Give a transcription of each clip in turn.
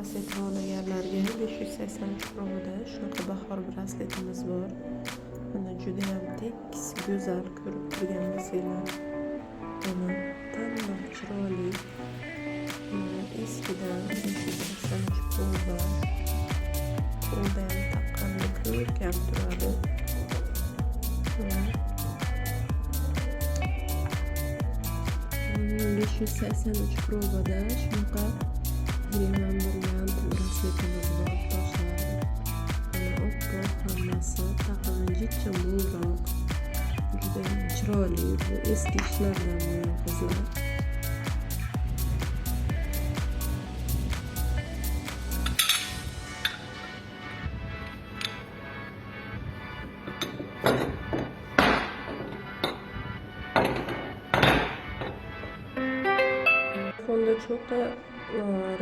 brasletini olganlarga 583 kronada shunaqa bahor brasletimiz bor. Mana juda ham tekis, go'zal ko'rib turgan bo'lsanglar. Mana tanloq chiroyli. Eskidan 583 proba. Qo'lda ham taqqanda ko'rkam turadi. 583 probada shunaqa yig'ilgan brasletimiz bor do'stlar. Mana oppoq hammasi taqimi jichcha mo'lroq. Juda chiroyli, bu eski ishlardan bo'lgan qizlar. Fonda çok da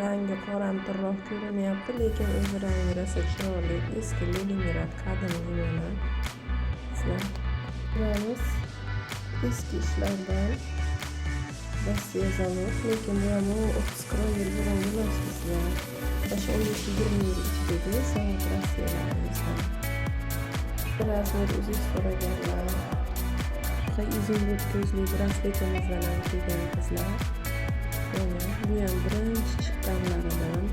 rangi qoramtirroq ko'rinyapti, lekin o'zi rangi rosa chiroyli, eski Leningrad qadimgi mana. Sizlar ko'ramiz, eski ishlardan Rossiya zavod, lekin bu ham 30 kron yil burun bilasizlar. 15-20 yil ichidagi zavod Rossiyalarimizdan. Razmer o'zingiz so'raganlar. Izumrud ko'zli brasletimizdan ham kelgan qizlar. Bu ham birinchi chiqqanlaridan.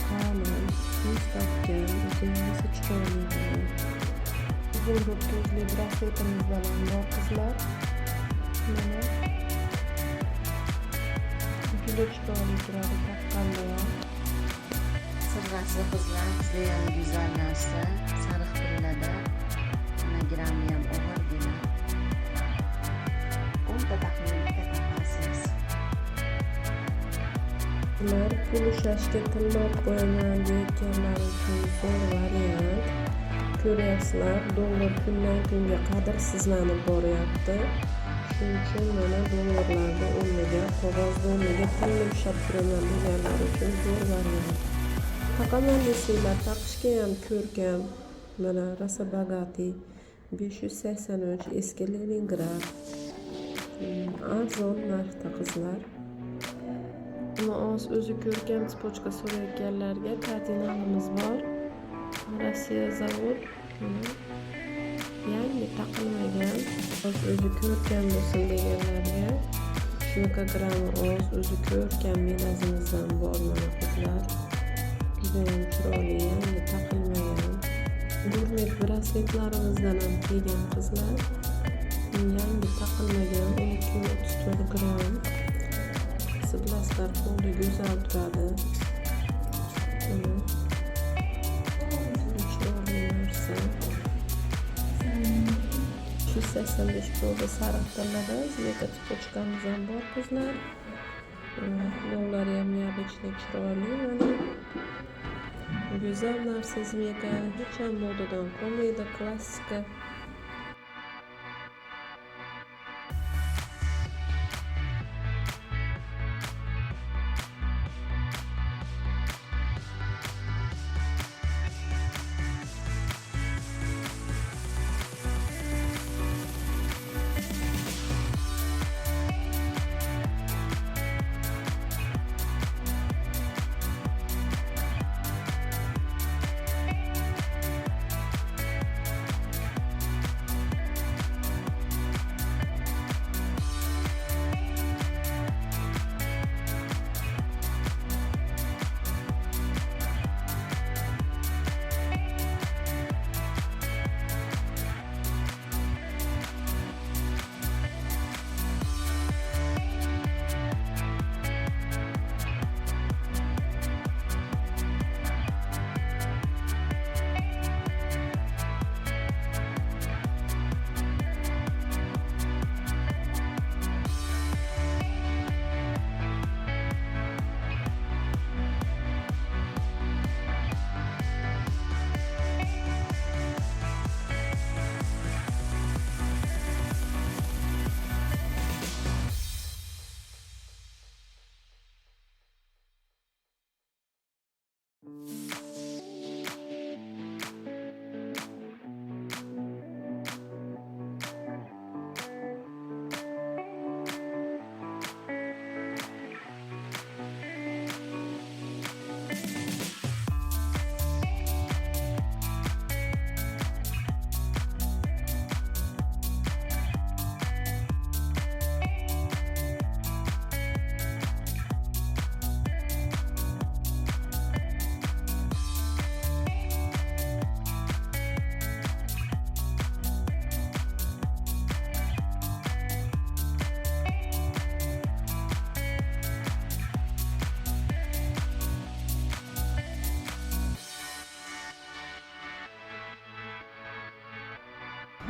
Qalin, mustahkam, o'zingiz chiroyli. Izumrud ko'zli brasletimizdan ham bor qizlar. Mana juda chiroyli turadi taqqanda ham. Sirrasi qizlar, juda ham go'zal narsa. Sariq tillada. Mana grammi ham og'irgina. 10 ta taxminga taqasiz. Ular pul ushlashga tillab qo'yaman deyotganlar uchun zo'r variant. Ko'ryapsizlar, dollar kundan kunga qadrsizlanib boryapti. Shuning uchun mana dollarlarda o'rniga, qog'ozda o'rniga pulni ushlab turaman deganlar uchun zo'r variant. Taqaman desanglar, taqishga ham ko'rkam. Mana rosa bogatiy 583 eski Leningrad. Arzon narxda qizlar. O'zi ko'rkam spochka so'rayotganlarga kardinalimiz bor. Rossiya zavod. Yangi taqilmagan. O'zi ko'rkam bo'lsin deganlarga shunaqa grammi o'zi ko'rkam melazimizdan bor mana qizlar. Juda ham chiroyli, yangi taqilmagan. Gurmet brasletlarimizdan ham kelgan qizlar. Yangi taqilmagan 1234 gram. Bilasizlar, qo'lda go'zal turadi. Chiroyli narsa. 385 proba sariq tillada zleka spochkamiz ham bor qizlar. Ular ham neobычный chiroyli. Mana go'zal narsa, zleka hech ham modadan qolmaydi, klassika.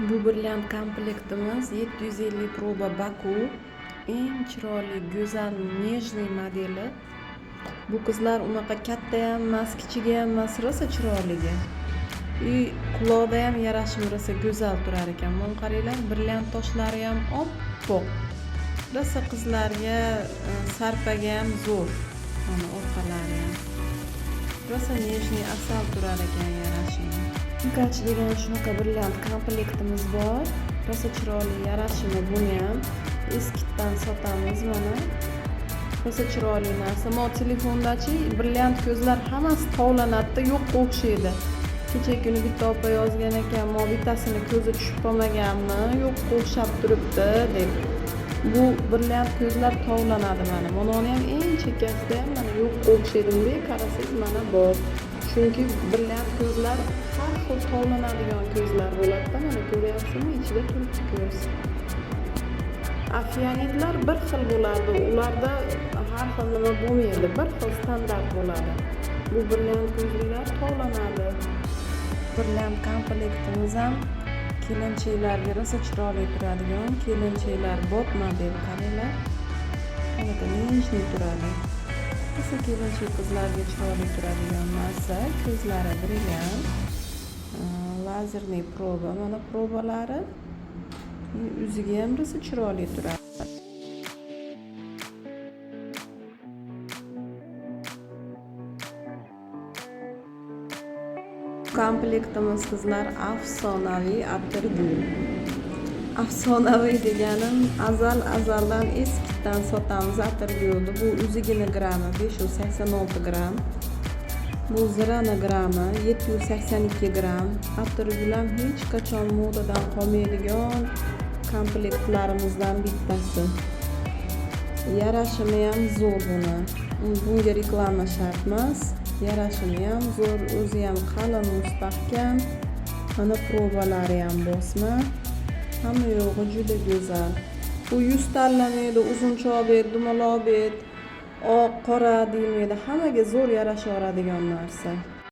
Bu brilliant komplektimiz 750 proba Baku. Eng chiroyli, go'zal, nejniy modeli. Bu qizlar unaqa katta ham emas, kichigi ham emas, rosa chiroyligi. Quloqda ham yarashib rosa go'zal turar ekan. Mana qaranglar, brilliant toshlari ham oppoq. Rosa qizlarga, sarpaga ham zo'r. Mana orqalari ham. Rosa nejniy, asal turar ekan yarashimi. Mukach degan shunaqa brilliant komplektimiz bor. Rosa chiroyli yarashimi buni ham eskitdan sotamiz mana. Rosa chiroyli narsa. Mo telefondachi brilliant ko'zlar hammasi tovlanadi, yo'qqa o'xshaydi. Kecha kuni bitta opa yozgan ekan, mo bittasini ko'zi tushib qolmaganmi, yo'qqa o'xshab turibdi deb. Bu brilliant ko'zlar tovlanadi mana. Mana ham eng chekkasida ham mana yo'qqa o'xshaydi. Bunday qarasangiz mana bor. Chunki brilliant ko'zlar har xil tovlanadigan ko'zlar bo'ladi-da, mana ko'ryapsizmi? Ichida turibdi ko'z. Afionitlar bir xil bo'ladi. Ularda har xil nima bo'lmaydi, bir xil standart bo'ladi. Bu brilliant ko'zlar tovlanadi. Brilliant komplektimiz ham kelinchaklarga rosa chiroyli turadigan, kelinchaklar bot model qaranglar. Qanaqa nejniy turadi. Rosa kelinchak qizlarga chiroyli turadigan narsa, ko'zlari brilliant. Lazerniy proba, mana probalari. Yuziga ham rosa chiroyli turadi. Komplektimiz qizlar afsonaviy atirgul. Afsonaviy deganim azaldan eskitdan sotamiz atirgulni. Bu uzugini grammi 586 gram. Bu zirani grammi 782 gram. Atirgul ham hech qachon modadan qolmaydigan komplektlarimizdan bittasi. Yarashimi ham zo'r buni. Bunga reklama shart emas. Yarashimi ham zo'r, o'zi ham qalin, mustahkam. Mana probalari ham bosma. Hamma yo'g'i juda go'zal. Bu yuz tanlamaydi, uzun chobet, dumaloq bet, oq, qora demaydi. Hammaga zo'r yarashaveradigan narsa.